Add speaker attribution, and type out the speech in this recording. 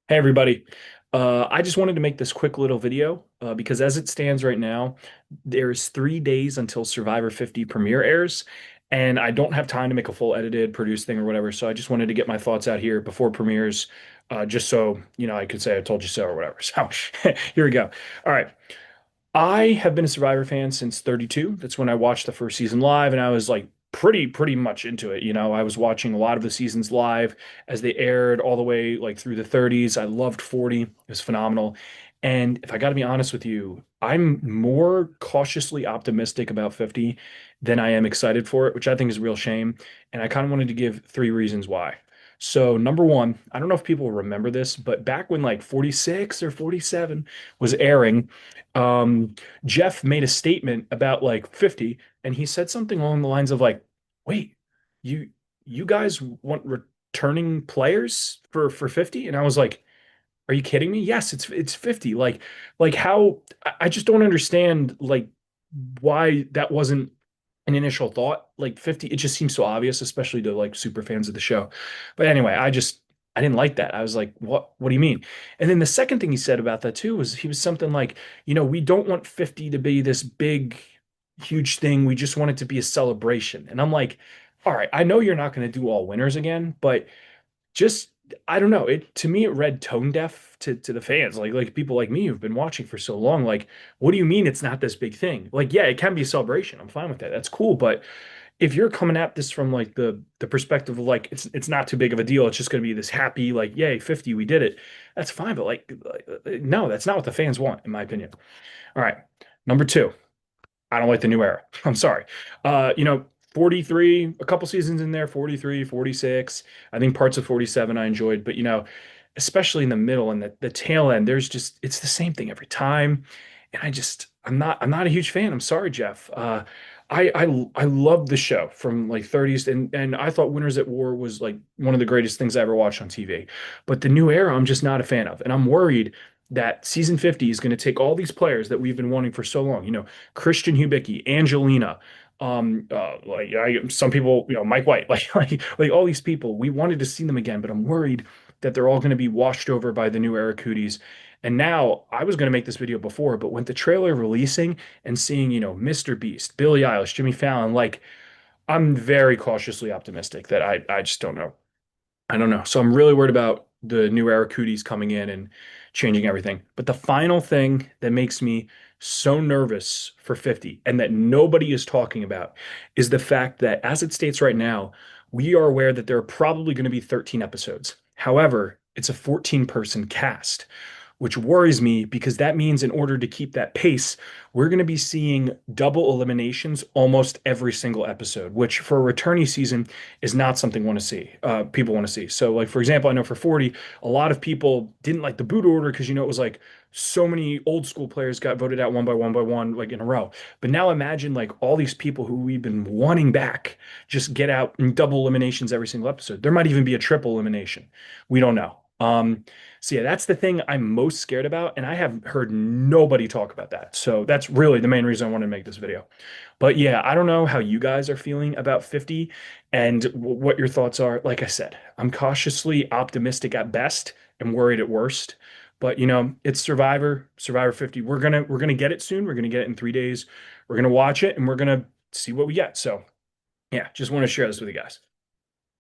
Speaker 1: Hey everybody. I just wanted to make this quick little video because as it stands right now, there's 3 days until Survivor 50 premiere airs, and I don't have time to make a full edited, produced thing or whatever. So I just wanted to get my thoughts out here before premieres, just so I could say I told you so or whatever. So here we go. All right. I have been a Survivor fan since 32. That's when I watched the first season live, and I was like pretty much into it. I was watching a lot of the seasons live as they aired all the way like through the 30s. I loved 40. It was phenomenal. And if I got to be honest with you, I'm more cautiously optimistic about 50 than I am excited for it, which I think is a real shame. And I kind of wanted to give three reasons why. So, number one, I don't know if people remember this, but back when like 46 or 47 was airing, um, Jeff made a statement about like 50, and he said something along the lines of like, "Wait, you you guys want returning players for 50?" And I was like, "Are you kidding me? Yes, it's 50." Like how I just don't understand like why that wasn't an initial thought. Like 50, it just seems so obvious, especially to like super fans of the show. But anyway, I didn't like that. I was like, what do you mean? And then the second thing he said about that too was he was something like, we don't want 50 to be this big, huge thing. We just want it to be a celebration. And I'm like, all right, I know you're not going to do all winners again, but just I don't know. It to me it read tone deaf to the fans, like people like me who've been watching for so long. Like, what do you mean it's not this big thing? Like, yeah, it can be a celebration. I'm fine with that. That's cool. But if you're coming at this from like the perspective of like it's not too big of a deal, it's just going to be this happy like yay 50 we did it. That's fine. But no, that's not what the fans want, in my opinion. All right, number two. I don't like the new era. I'm sorry. 43, a couple seasons in there, 43, 46. I think parts of 47 I enjoyed, but especially in the middle and the tail end, it's the same thing every time. And I'm not a huge fan. I'm sorry, Jeff. I love the show from like 30s and I thought Winners at War was like one of the greatest things I ever watched on TV. But the new era, I'm just not a fan of. And I'm worried that season 50 is going to take all these players that we've been wanting for so long. Christian Hubicki, Angelina, some people, Mike White, like all these people. We wanted to see them again, but I'm worried that they're all going to be washed over by the new era cooties. And now I was going to make this video before, but with the trailer releasing and seeing, Mr. Beast, Billie Eilish, Jimmy Fallon, like I'm very cautiously optimistic that I just don't know. I don't know. So I'm really worried about the new era cooties coming in and changing everything. But the final thing that makes me so nervous for 50 and that nobody is talking about is the fact that as it states right now, we are aware that there are probably going to be 13 episodes. However, it's a 14-person cast, which worries me because that means in order to keep that pace, we're going to be seeing double eliminations almost every single episode, which for a returnee season is not something people want to see. So, like for example, I know for 40, a lot of people didn't like the boot order because it was like so many old school players got voted out one by one, like in a row. But now imagine like all these people who we've been wanting back just get out in double eliminations every single episode. There might even be a triple elimination. We don't know. So yeah, that's the thing I'm most scared about, and I have heard nobody talk about that. So that's really the main reason I wanted to make this video. But yeah, I don't know how you guys are feeling about 50 and what your thoughts are. Like I said, I'm cautiously optimistic at best and worried at worst. But it's Survivor 50. We're gonna get it soon. We're gonna get it in 3 days. We're gonna watch it and we're gonna see what we get. So yeah, just want to share this with you guys.